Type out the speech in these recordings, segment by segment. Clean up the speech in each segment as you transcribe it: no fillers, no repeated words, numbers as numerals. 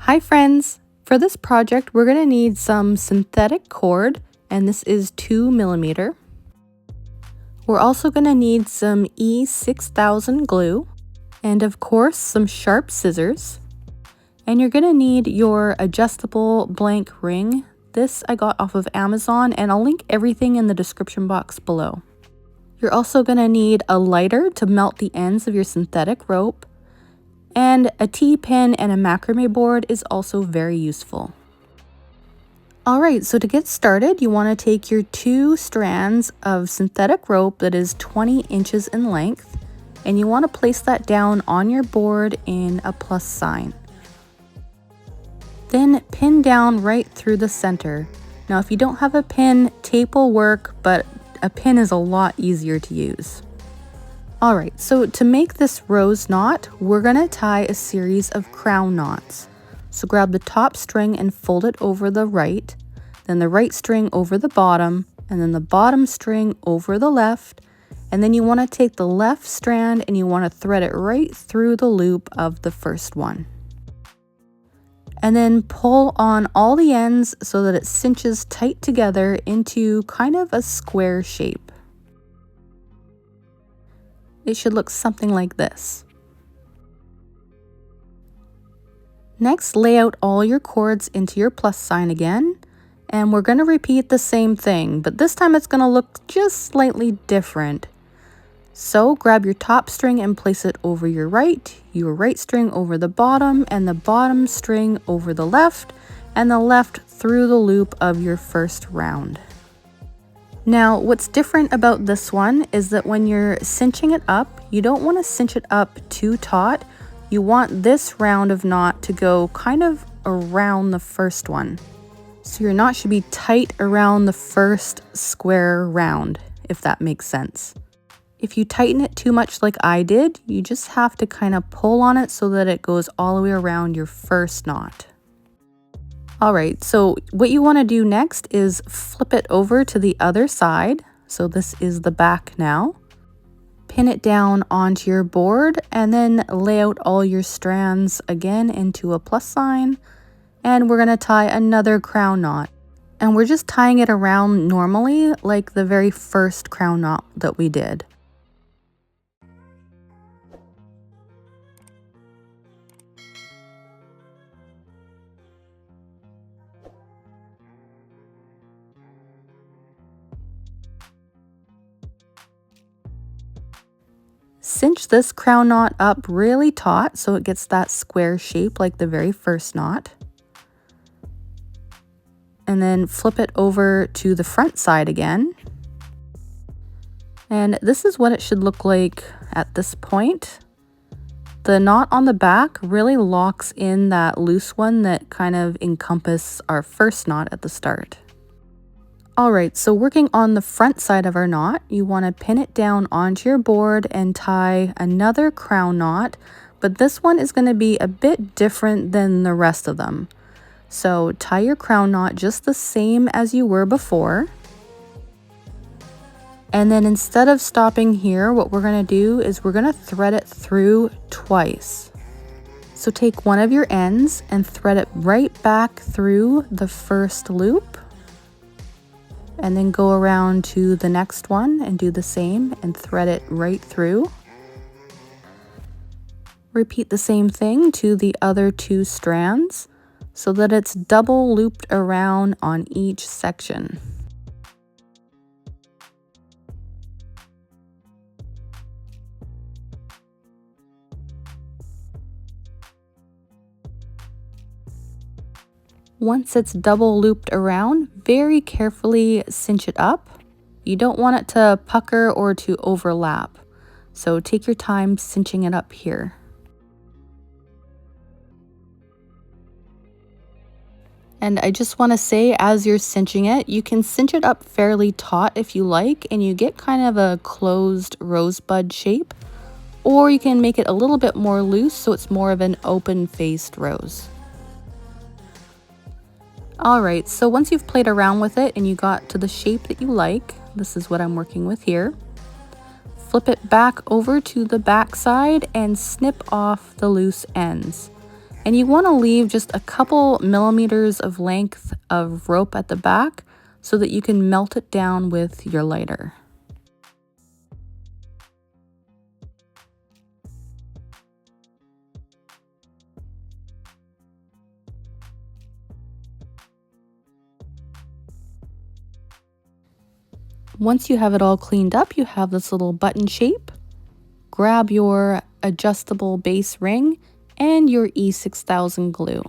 Hi friends! For this project we're going to need some synthetic cord, and this is 2mm. We're also going to need some E6000 glue, and of course some sharp scissors. And you're going to need your adjustable blank ring. This I got off of Amazon, and I'll link everything in the description box below. You're also going to need a lighter to melt the ends of your synthetic rope, and a T-pin and a macrame board is also very useful. Alright, so to get started, you want to take your 2 strands of synthetic rope that is 20 inches in length, and you want to place that down on your board in a plus sign. Then pin down right through the center. Now if you don't have a pin, tape will work, but a pin is a lot easier to use. Alright, so to make this rose knot, we're going to tie a series of crown knots. So grab the top string and fold it over the right, then the right string over the bottom, and then the bottom string over the left, and then you want to take the left strand and you want to thread it right through the loop of the first one. And then pull on all the ends so that it cinches tight together into kind of a square shape. It should look something like this. Next, lay out all your cords into your plus sign again, and we're going to repeat the same thing, but this time it's going to look just slightly different. So grab your top string and place it over your right string over the bottom, and the bottom string over the left, and the left through the loop of your first round. Now, what's different about this one is that when you're cinching it up, you don't want to cinch it up too taut. You want this round of knot to go kind of around the first one. So your knot should be tight around the first square round, if that makes sense. If you tighten it too much like I did, you just have to kind of pull on it so that it goes all the way around your first knot. Alright, so what you want to do next is flip it over to the other side. So this is the back now. Pin it down onto your board and then lay out all your strands again into a plus sign. And we're going to tie another crown knot. And we're just tying it around normally like the very first crown knot that we did. Cinch this crown knot up really taut so it gets that square shape like the very first knot. And then flip it over to the front side again. And this is what it should look like at this point. The knot on the back really locks in that loose one that kind of encompasses our first knot at the start. Alright, so working on the front side of our knot, you want to pin it down onto your board and tie another crown knot, but this one is going to be a bit different than the rest of them. So tie your crown knot just the same as you were before. And then instead of stopping here, what we're going to do is we're going to thread it through twice. So take one of your ends and thread it right back through the first loop. And then go around to the next one and do the same and thread it right through. Repeat the same thing to the other 2 strands so that it's double looped around on each section. Once it's double looped around, very carefully cinch it up. You don't want it to pucker or to overlap, so take your time cinching it up here. And I just want to say, as you're cinching it, you can cinch it up fairly taut if you like, and you get kind of a closed rosebud shape, or you can make it a little bit more loose so it's more of an open-faced rose. Alright, so once you've played around with it and you got to the shape that you like, this is what I'm working with here, flip it back over to the back side and snip off the loose ends. And you want to leave just a couple millimeters of length of rope at the back so that you can melt it down with your lighter. Once you have it all cleaned up, you have this little button shape. Grab your adjustable base ring and your E6000 glue.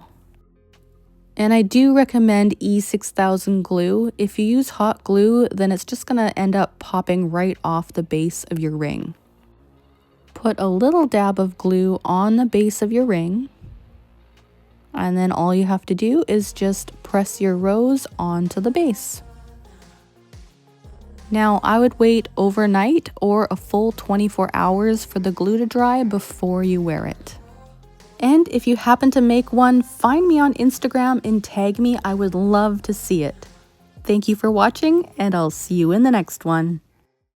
And I do recommend E6000 glue. If you use hot glue, then it's just gonna end up popping right off the base of your ring. Put a little dab of glue on the base of your ring, and then all you have to do is just press your rose onto the base. Now, I would wait overnight or a full 24 hours for the glue to dry before you wear it. And if you happen to make one, find me on Instagram and tag me. I would love to see it. Thank you for watching, and I'll see you in the next one.